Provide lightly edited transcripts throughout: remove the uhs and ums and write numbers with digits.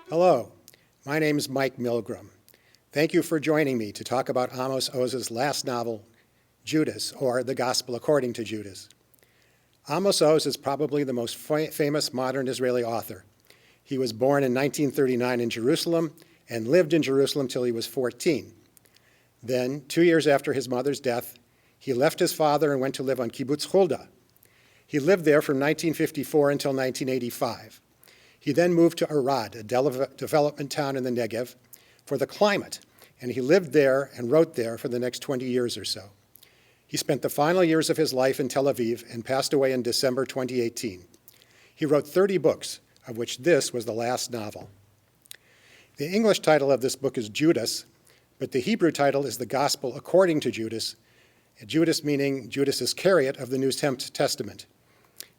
Hello, my name is Mike Milgrom. Thank you for joining me to talk about Amos Oz's last novel, Judas, or The Gospel According to Judas. Amos Oz is probably the most famous modern Israeli author. He was born in 1939 in Jerusalem and lived in Jerusalem till he was 14. Then, 2 years after his mother's death, he left his father and went to live on Kibbutz Hulda. He lived there from 1954 until 1985. He then moved to Arad, a development town in the Negev, for the climate, and he lived there and wrote there for the next 20 years or so. He spent the final years of his life in Tel Aviv and passed away in December 2018. He wrote 30 books, of which this was the last novel. The English title of this book is Judas, but the Hebrew title is The Gospel According to Judas, Judas meaning Judas Iscariot of the New Testament.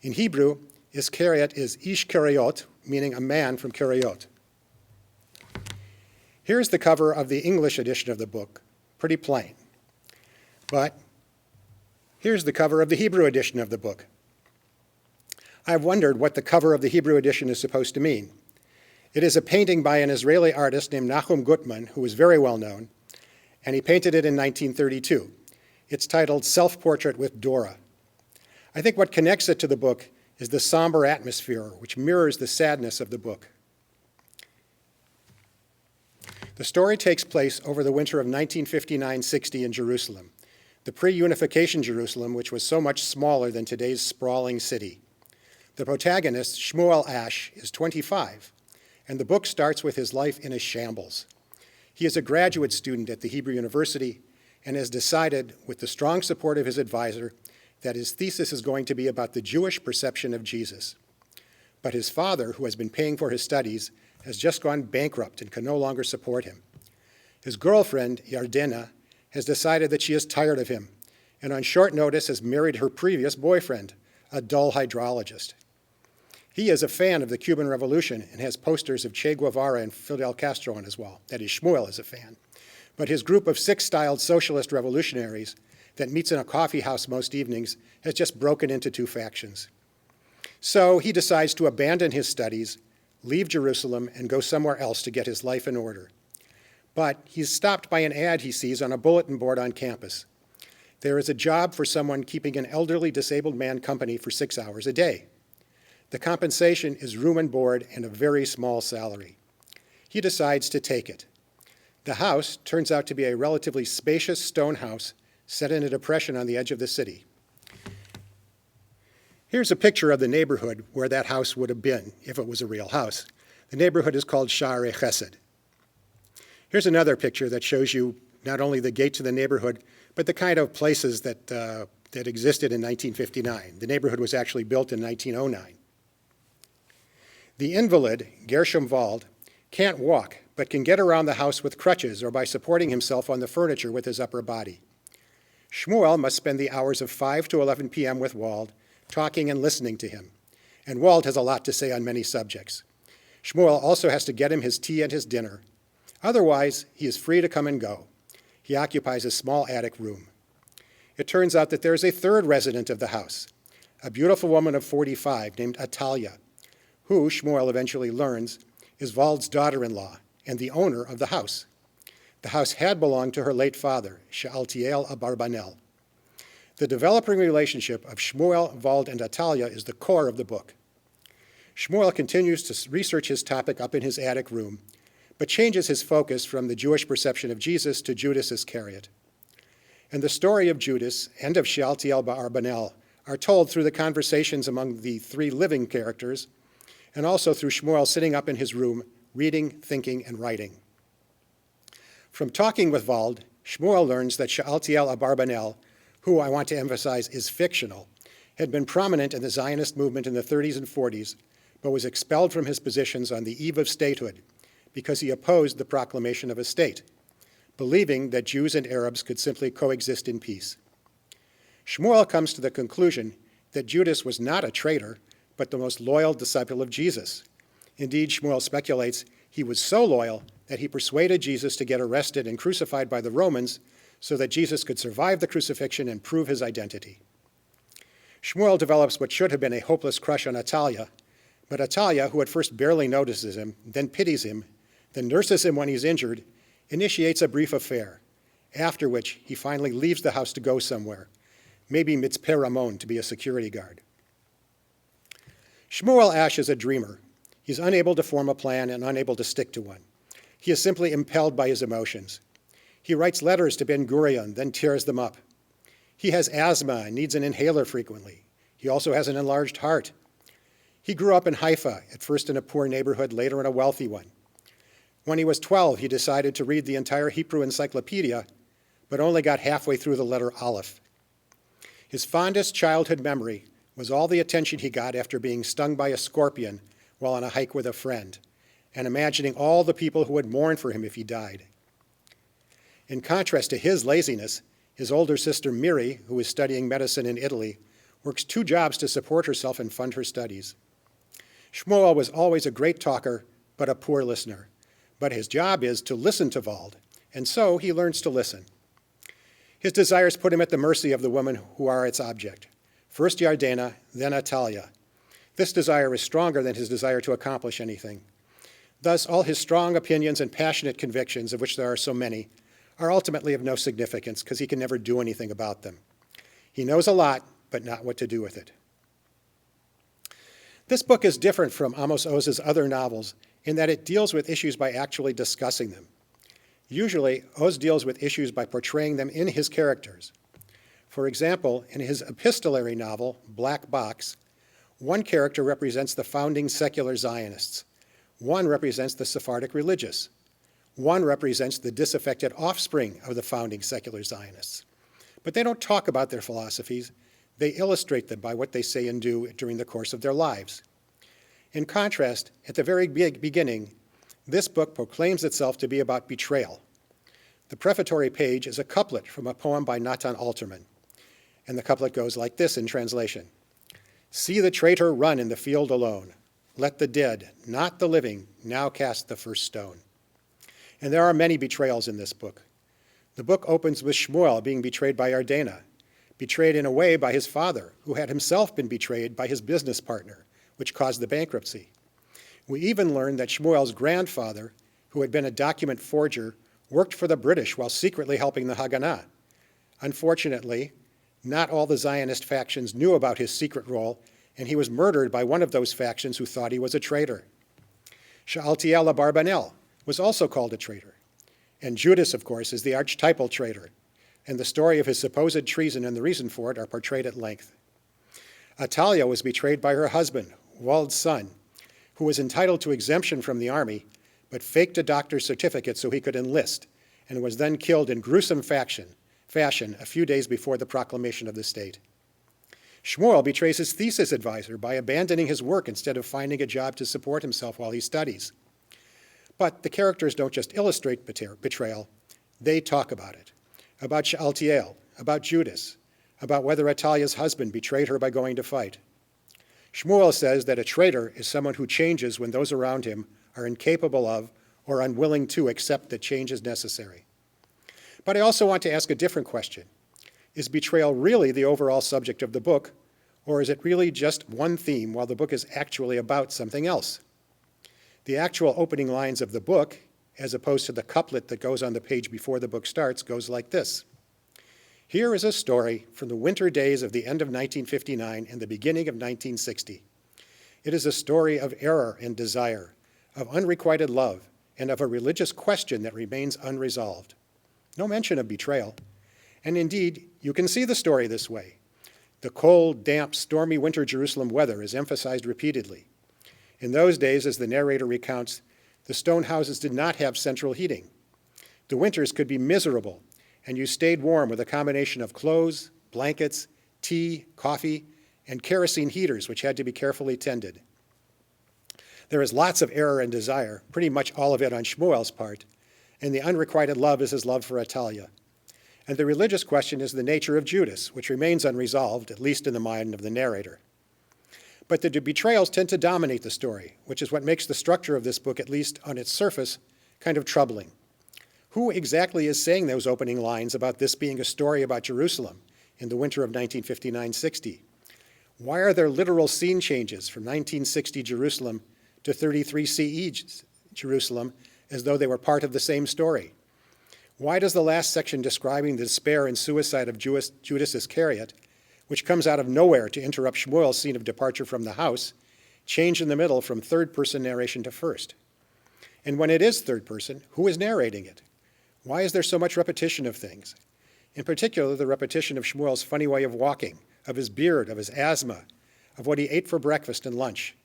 In Hebrew, Iscariot is Ish Keriot, meaning a man from Keriot. Here's the cover of the English edition of the book, pretty plain. But here's the cover of the Hebrew edition of the book. I've wondered what the cover of the Hebrew edition is supposed to mean. It is a painting by an Israeli artist named Nahum Gutman, who was very well known, and he painted it in 1932. It's titled Self-Portrait with Dora. I think what connects it to the book is the somber atmosphere, which mirrors the sadness of the book. The story takes place over the winter of 1959-60 in Jerusalem, the pre-unification Jerusalem, which was so much smaller than today's sprawling city. The protagonist, Shmuel Ash, is 25, and the book starts with his life in a shambles. He is a graduate student at the Hebrew University and has decided, with the strong support of his advisor, that his thesis is going to be about the Jewish perception of Jesus. But his father, who has been paying for his studies, has just gone bankrupt and can no longer support him. His girlfriend, Yardena, has decided that she is tired of him, and on short notice has married her previous boyfriend, a dull hydrologist. He is a fan of the Cuban Revolution and has posters of Che Guevara and Fidel Castro on his wall. That is, Shmuel is a fan. But his group of six-styled socialist revolutionaries that meets in a coffee house most evenings has just broken into two factions. So he decides to abandon his studies, leave Jerusalem, and go somewhere else to get his life in order. But he's stopped by an ad he sees on a bulletin board on campus. There is a job for someone keeping an elderly disabled man company for 6 hours a day. The compensation is room and board and a very small salary. He decides to take it. The house turns out to be a relatively spacious stone house set in a depression on the edge of the city. Here's a picture of the neighborhood where that house would have been if it was a real house. The neighborhood is called Sha'arei Chesed. Here's another picture that shows you not only the gate to the neighborhood, but the kind of places that existed in 1959. The neighborhood was actually built in 1909. The invalid, Gershom Wald, can't walk, but can get around the house with crutches or by supporting himself on the furniture with his upper body. Shmuel must spend the hours of 5 to 11 p.m. with Wald, talking and listening to him. And Wald has a lot to say on many subjects. Shmuel also has to get him his tea and his dinner. Otherwise, he is free to come and go. He occupies a small attic room. It turns out that there is a third resident of the house, a beautiful woman of 45 named Atalia, who, Shmuel eventually learns, is Wald's daughter-in-law and the owner of the house. The house had belonged to her late father, Shealtiel Abarbanel. The developing relationship of Shmuel, Wald, and Atalia is the core of the book. Shmuel continues to research his topic up in his attic room, but changes his focus from the Jewish perception of Jesus to Judas Iscariot. And the story of Judas and of Shealtiel Abarbanel are told through the conversations among the three living characters, and also through Shmuel sitting up in his room, reading, thinking, and writing. From talking with Wald, Shmuel learns that Shealtiel Abarbanel, who I want to emphasize is fictional, had been prominent in the Zionist movement in the 30s and 40s, but was expelled from his positions on the eve of statehood because he opposed the proclamation of a state, believing that Jews and Arabs could simply coexist in peace. Shmuel comes to the conclusion that Judas was not a traitor, but the most loyal disciple of Jesus. Indeed, Shmuel speculates he was so loyal that he persuaded Jesus to get arrested and crucified by the Romans so that Jesus could survive the crucifixion and prove his identity. Shmuel develops what should have been a hopeless crush on Atalia, But Atalia, who at first barely notices him, then pities him, then nurses him when he's injured, initiates a brief affair, after which he finally leaves the house to go somewhere, maybe Mitzpeh Ramon to be a security guard. Shmuel Ash is a dreamer. He's unable to form a plan and unable to stick to one. He is simply impelled by his emotions. He writes letters to Ben Gurion, then tears them up. He has asthma and needs an inhaler frequently. He also has an enlarged heart. He grew up in Haifa, at first in a poor neighborhood, later in a wealthy one. When he was 12, he decided to read the entire Hebrew encyclopedia, but only got halfway through the letter Aleph. His fondest childhood memory was all the attention he got after being stung by a scorpion while on a hike with a friend, and imagining all the people who would mourn for him if he died. In contrast to his laziness, his older sister Miri, who is studying medicine in Italy, works 2 jobs to support herself and fund her studies. Shmuel was always a great talker, but a poor listener. But his job is to listen to Wald, and so he learns to listen. His desires put him at the mercy of the women who are its object. First Yardena, then Atalia. This desire is stronger than his desire to accomplish anything. Thus, all his strong opinions and passionate convictions, of which there are so many, are ultimately of no significance because he can never do anything about them. He knows a lot, but not what to do with it. This book is different from Amos Oz's other novels in that it deals with issues by actually discussing them. Usually, Oz deals with issues by portraying them in his characters. For example, in his epistolary novel, Black Box, one character represents the founding secular Zionists. One represents the Sephardic religious. One represents the disaffected offspring of the founding secular Zionists. But they don't talk about their philosophies. They illustrate them by what they say and do during the course of their lives. In contrast, at the very beginning, this book proclaims itself to be about betrayal. The prefatory page is a couplet from a poem by Natan Alterman, and the couplet goes like this in translation. See the traitor run in the field alone. Let the dead, not the living, now cast the first stone. And there are many betrayals in this book. The book opens with Shmuel being betrayed by Yardena, betrayed in a way by his father, who had himself been betrayed by his business partner, which caused the bankruptcy. We even learn that Shmuel's grandfather, who had been a document forger, worked for the British while secretly helping the Haganah. Unfortunately, not all the Zionist factions knew about his secret role, and he was murdered by one of those factions who thought he was a traitor. Shealtiel Abarbanel was also called a traitor. And Judas, of course, is the archetypal traitor, and the story of his supposed treason and the reason for it are portrayed at length. Atalia was betrayed by her husband, Wald's son, who was entitled to exemption from the army, but faked a doctor's certificate so he could enlist, and was then killed in gruesome fashion a few days before the proclamation of the state. Shmuel betrays his thesis advisor by abandoning his work instead of finding a job to support himself while he studies. But the characters don't just illustrate betrayal, they talk about it. About Shealtiel, about Judas, about whether Atalia's husband betrayed her by going to fight. Shmuel says that a traitor is someone who changes when those around him are incapable of or unwilling to accept that change is necessary. But I also want to ask a different question. Is betrayal really the overall subject of the book, or is it really just one theme while the book is actually about something else? The actual opening lines of the book, as opposed to the couplet that goes on the page before the book starts, goes like this. Here is a story from the winter days of the end of 1959 and the beginning of 1960. It is a story of error and desire, of unrequited love, and of a religious question that remains unresolved. No mention of betrayal. And indeed, you can see the story this way. The cold, damp, stormy winter Jerusalem weather is emphasized repeatedly. In those days, as the narrator recounts, the stone houses did not have central heating. The winters could be miserable, and you stayed warm with a combination of clothes, blankets, tea, coffee, and kerosene heaters, which had to be carefully tended. There is lots of error and desire, pretty much all of it on Shmuel's part, and the unrequited love is his love for Atalia. And the religious question is the nature of Judas, which remains unresolved, at least in the mind of the narrator. But the betrayals tend to dominate the story, which is what makes the structure of this book, at least on its surface, kind of troubling. Who exactly is saying those opening lines about this being a story about Jerusalem in the winter of 1959-60? Why are there literal scene changes from 1960 Jerusalem to 33 CE Jerusalem as though they were part of the same story? Why does the last section describing the despair and suicide of Judas Iscariot, which comes out of nowhere to interrupt Shmuel's scene of departure from the house, change in the middle from third-person narration to first? And when it is third person, who is narrating it? Why is there so much repetition of things? In particular, the repetition of Shmuel's funny way of walking, of his beard, of his asthma, of what he ate for breakfast and lunch.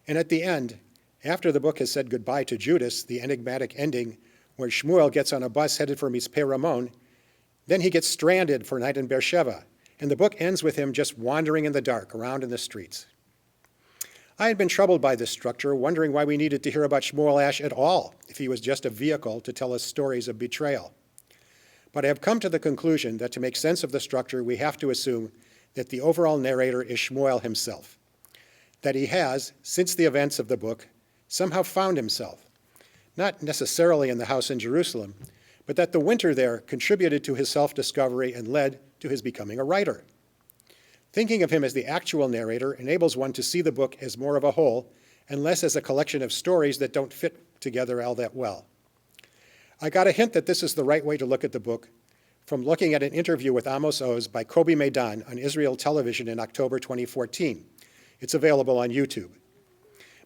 And at the end, after the book has said goodbye to Judas, the enigmatic ending where Shmuel gets on a bus headed for Mitzpeh Ramon, then he gets stranded for a night in Beersheba, and the book ends with him just wandering in the dark around in the streets. I had been troubled by this structure, wondering why we needed to hear about Shmuel Ash at all, if he was just a vehicle to tell us stories of betrayal. But I have come to the conclusion that to make sense of the structure, we have to assume that the overall narrator is Shmuel himself, that he has, since the events of the book, somehow found himself, not necessarily in the house in Jerusalem, but that the winter there contributed to his self-discovery and led to his becoming a writer. Thinking of him as the actual narrator enables one to see the book as more of a whole and less as a collection of stories that don't fit together all that well. I got a hint that this is the right way to look at the book from looking at an interview with Amos Oz by Kobi Maidan on Israel television in October 2014. It's available on YouTube.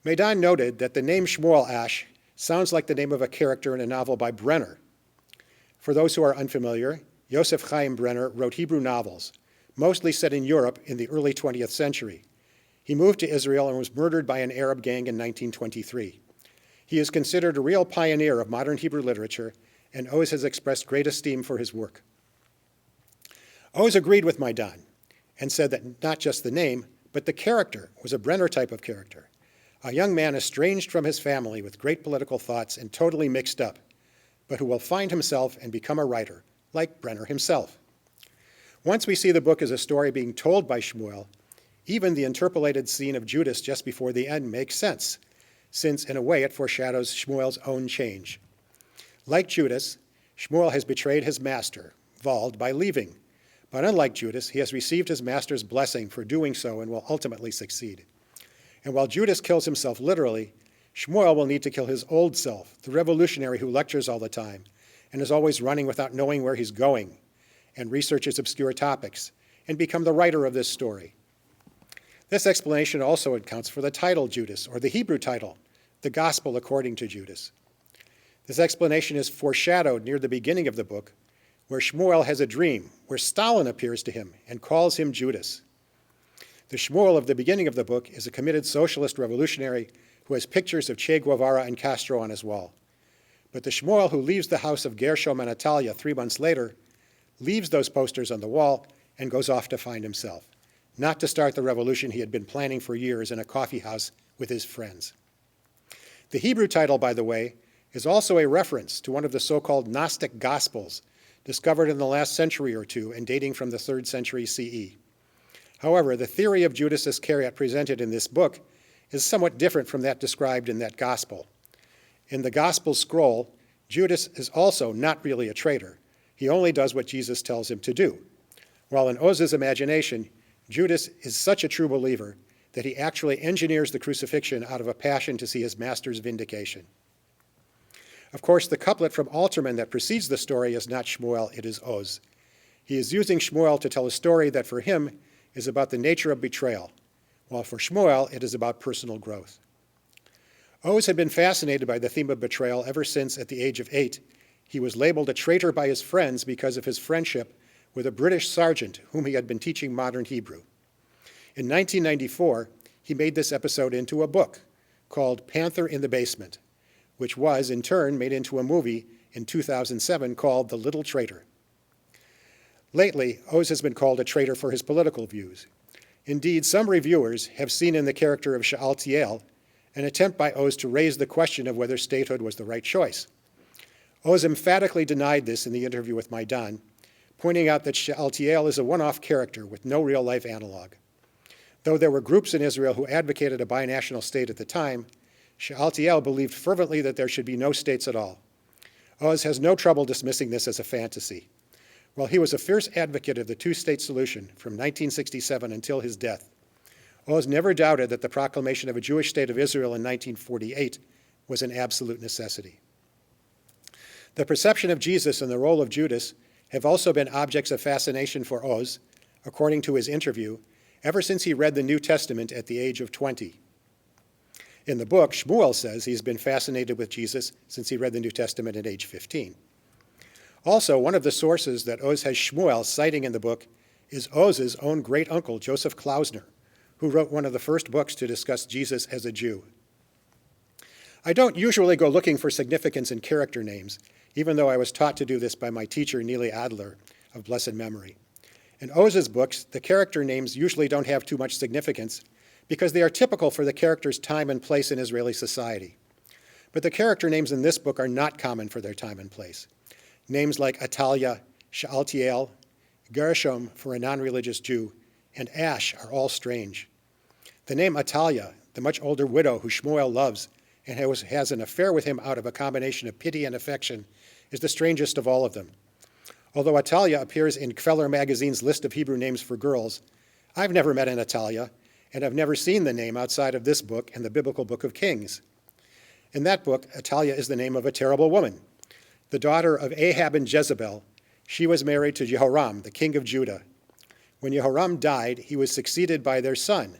Maidan noted that the name Shmuel Ash sounds like the name of a character in a novel by Brenner. For those who are unfamiliar, Yosef Chaim Brenner wrote Hebrew novels, mostly set in Europe in the early 20th century. He moved to Israel and was murdered by an Arab gang in 1923. He is considered a real pioneer of modern Hebrew literature, and Oz has expressed great esteem for his work. Oz agreed with Maidan and said that not just the name, but the character was a Brenner type of character, a young man estranged from his family with great political thoughts and totally mixed up, but who will find himself and become a writer, like Brenner himself. Once we see the book as a story being told by Shmuel, even the interpolated scene of Judas just before the end makes sense, since in a way it foreshadows Shmuel's own change. Like Judas, Shmuel has betrayed his master, Vald, by leaving, but unlike Judas, he has received his master's blessing for doing so and will ultimately succeed. And while Judas kills himself literally, Shmuel will need to kill his old self, the revolutionary who lectures all the time and is always running without knowing where he's going, and researches obscure topics, and become the writer of this story. This explanation also accounts for the title Judas, or the Hebrew title, the Gospel according to Judas. This explanation is foreshadowed near the beginning of the book, where Shmuel has a dream, where Stalin appears to him and calls him Judas. The Shmuel of the beginning of the book is a committed socialist revolutionary who has pictures of Che Guevara and Castro on his wall. But the Shmuel who leaves the house of Gershom and Natalia 3 months later leaves those posters on the wall and goes off to find himself, not to start the revolution he had been planning for years in a coffee house with his friends. The Hebrew title, by the way, is also a reference to one of the so-called Gnostic Gospels discovered in the last century or two and dating from the 3rd century CE. However, the theory of Judas Iscariot presented in this book is somewhat different from that described in that gospel. In the gospel scroll, Judas is also not really a traitor. He only does what Jesus tells him to do. While in Oz's imagination, Judas is such a true believer that he actually engineers the crucifixion out of a passion to see his master's vindication. Of course, the couplet from Alterman that precedes the story is not Shmuel, it is Oz. He is using Shmuel to tell a story that for him is about the nature of betrayal, while for Shmuel it is about personal growth. Oz had been fascinated by the theme of betrayal ever since, at the age of 8, he was labeled a traitor by his friends because of his friendship with a British sergeant whom he had been teaching modern Hebrew. In 1994, he made this episode into a book called Panther in the Basement, which was, in turn, made into a movie in 2007 called The Little Traitor. Lately, Oz has been called a traitor for his political views. Indeed, some reviewers have seen in the character of Shealtiel an attempt by Oz to raise the question of whether statehood was the right choice. Oz emphatically denied this in the interview with Maidan, pointing out that Shealtiel is a one-off character with no real-life analog. Though there were groups in Israel who advocated a binational state at the time, Shealtiel believed fervently that there should be no states at all. Oz has no trouble dismissing this as a fantasy. While he was a fierce advocate of the two-state solution from 1967 until his death, Oz never doubted that the proclamation of a Jewish state of Israel in 1948 was an absolute necessity. The perception of Jesus and the role of Judas have also been objects of fascination for Oz, according to his interview, ever since he read the New Testament at the age of 20. In the book, Shmuel says he's been fascinated with Jesus since he read the New Testament at age 15. Also, one of the sources that Oz has Shmuel citing in the book is Oz's own great-uncle, Joseph Klausner, who wrote one of the first books to discuss Jesus as a Jew. I don't usually go looking for significance in character names, even though I was taught to do this by my teacher, Neely Adler, of blessed memory. In Oz's books, the character names usually don't have too much significance because they are typical for the character's time and place in Israeli society. But the character names in this book are not common for their time and place. Names like Atalia, Shealtiel, Gershom for a non-religious Jew, and Ash are all strange. The name Atalia, the much older widow who Shmuel loves and has an affair with him out of a combination of pity and affection, is the strangest of all of them. Although Atalia appears in Kveller magazine's list of Hebrew names for girls, I've never met an Atalia, and I've never seen the name outside of this book and the biblical book of Kings. In that book, Atalia is the name of a terrible woman. The daughter of Ahab and Jezebel, she was married to Jehoram, the king of Judah. When Jehoram died, he was succeeded by their son.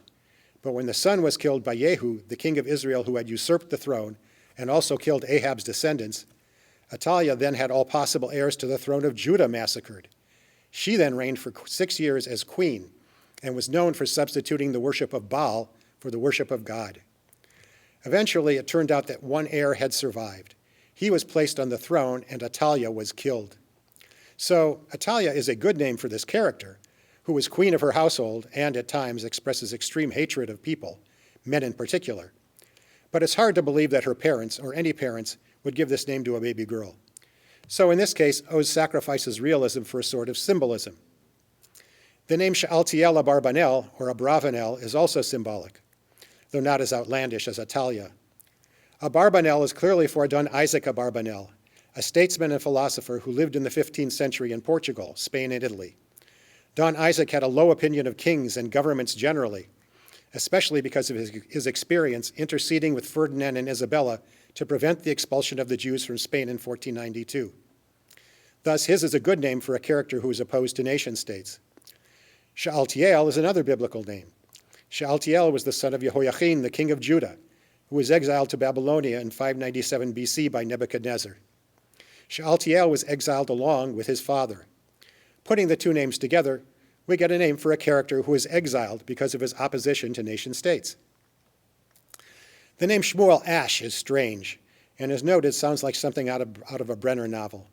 But when the son was killed by Jehu, the king of Israel who had usurped the throne and also killed Ahab's descendants, Atalia then had all possible heirs to the throne of Judah massacred. She then reigned for 6 years as queen and was known for substituting the worship of Baal for the worship of God. Eventually, it turned out that one heir had survived. He was placed on the throne, and Atalia was killed. So Atalia is a good name for this character, who was queen of her household and at times expresses extreme hatred of people, men in particular. But it's hard to believe that her parents, or any parents, would give this name to a baby girl. So in this case, Oz sacrifices realism for a sort of symbolism. The name Shealtiel Abarbanel, or Abravanel, is also symbolic, though not as outlandish as Atalia. Abarbanel is clearly for Don Isaac Abarbanel, a statesman and philosopher who lived in the 15th century in Portugal, Spain, and Italy. Don Isaac had a low opinion of kings and governments generally, especially because of his experience interceding with Ferdinand and Isabella to prevent the expulsion of the Jews from Spain in 1492. Thus, his is a good name for a character who is opposed to nation-states. Shealtiel is another biblical name. Shealtiel was the son of Jehoiachin, the king of Judah, who was exiled to Babylonia in 597 BC by Nebuchadnezzar. Shealtiel was exiled along with his father. Putting the two names together, we get a name for a character who was exiled because of his opposition to nation-states. The name Shmuel Ash is strange, and as noted, sounds like something out of a Brenner novel.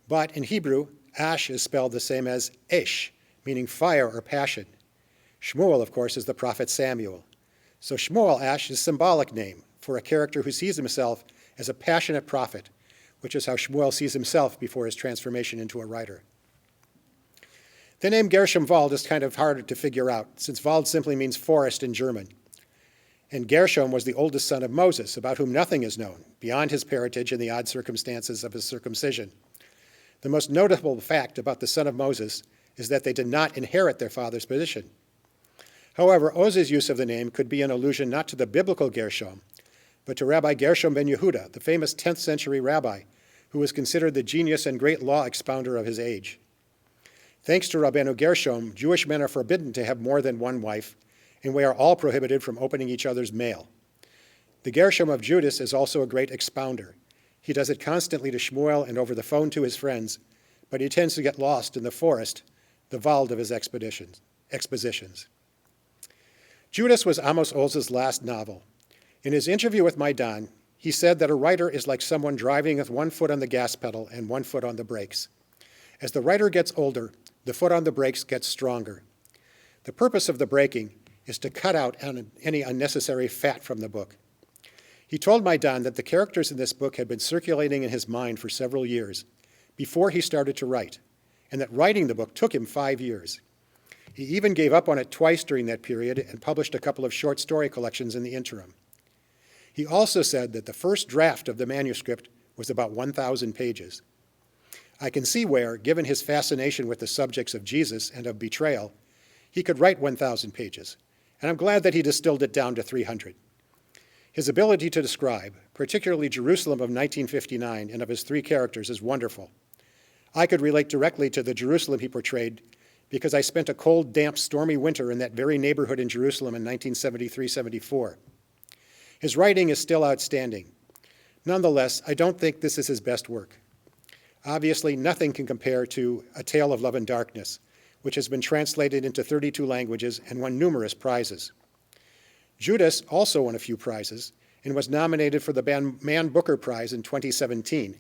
But in Hebrew, Ash is spelled the same as Esh, meaning fire or passion. Shmuel, of course, is the prophet Samuel. So Shmuel Ash is a symbolic name for a character who sees himself as a passionate prophet, which is how Shmuel sees himself before his transformation into a writer. The name Gershom Wald is kind of harder to figure out, since Wald simply means forest in German. And Gershom was the oldest son of Moses, about whom nothing is known, beyond his parentage and the odd circumstances of his circumcision. The most notable fact about the son of Moses is that they did not inherit their father's position. However, Oz's use of the name could be an allusion not to the biblical Gershom, but to Rabbi Gershom ben Yehuda, the famous 10th century rabbi, who was considered the genius and great law expounder of his age. Thanks to Rabbeinu Gershom, Jewish men are forbidden to have more than one wife, and we are all prohibited from opening each other's mail. The Gershom of Judas is also a great expounder. He does it constantly to Shmuel and over the phone to his friends, but he tends to get lost in the forest, the Wald of his expositions. Judas was Amos Oz's last novel. In his interview with Maidan, he said that a writer is like someone driving with one foot on the gas pedal and one foot on the brakes. As the writer gets older, the foot on the brakes gets stronger. The purpose of the braking is to cut out any unnecessary fat from the book. He told Maidan that the characters in this book had been circulating in his mind for several years, before he started to write, and that writing the book took him 5 years. He even gave up on it twice during that period and published a couple of short story collections in the interim. He also said that the first draft of the manuscript was about 1,000 pages. I can see where, given his fascination with the subjects of Jesus and of betrayal, he could write 1,000 pages, and I'm glad that he distilled it down to 300. His ability to describe, particularly Jerusalem of 1959 and of his three characters, is wonderful. I could relate directly to the Jerusalem he portrayed because I spent a cold, damp, stormy winter in that very neighborhood in Jerusalem in 1973-74. His writing is still outstanding. Nonetheless, I don't think this is his best work. Obviously, nothing can compare to A Tale of Love and Darkness, which has been translated into 32 languages and won numerous prizes. Judas also won a few prizes and was nominated for the Man Booker Prize in 2017,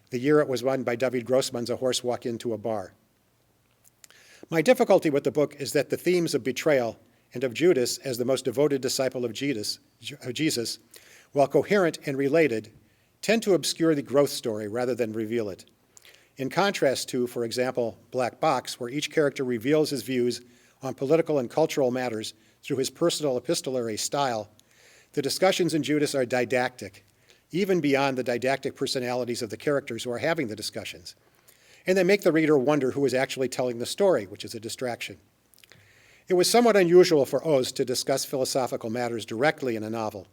the year it was won by David Grossman's A Horse Walked Into a Bar. My difficulty with the book is that the themes of betrayal and of Judas as the most devoted disciple of Jesus, while coherent and related, tend to obscure the growth story rather than reveal it. In contrast to, for example, Black Box, where each character reveals his views on political and cultural matters through his personal epistolary style, the discussions in Judas are didactic, even beyond the didactic personalities of the characters who are having the discussions. And they make the reader wonder who is actually telling the story, which is a distraction. It was somewhat unusual for Oz to discuss philosophical matters directly in a novel.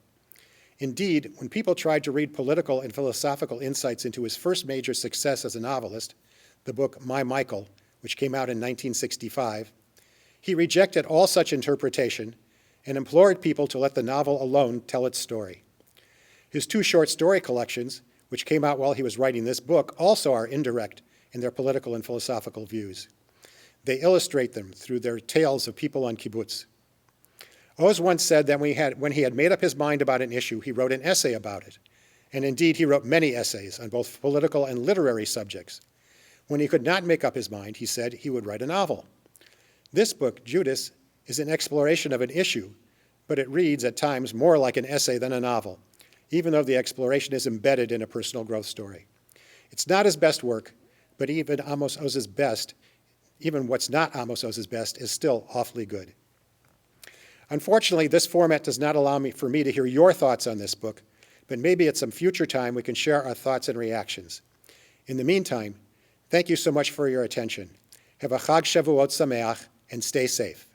Indeed, when people tried to read political and philosophical insights into his first major success as a novelist, the book My Michael, which came out in 1965, he rejected all such interpretation and implored people to let the novel alone tell its story. His two short story collections, which came out while he was writing this book, also are indirect in their political and philosophical views. They illustrate them through their tales of people on kibbutz. Oz once said that when he had made up his mind about an issue, he wrote an essay about it. And indeed, he wrote many essays on both political and literary subjects. When he could not make up his mind, he said he would write a novel. This book, Judas, is an exploration of an issue, but it reads at times more like an essay than a novel, even though the exploration is embedded in a personal growth story. It's not his best work, but even Amos Oz's best, even what's not Amos Oz's best, is still awfully good. Unfortunately, this format does not allow for me to hear your thoughts on this book, but maybe at some future time we can share our thoughts and reactions. In the meantime, thank you so much for your attention. Have a Chag Shavuot Sameach and stay safe.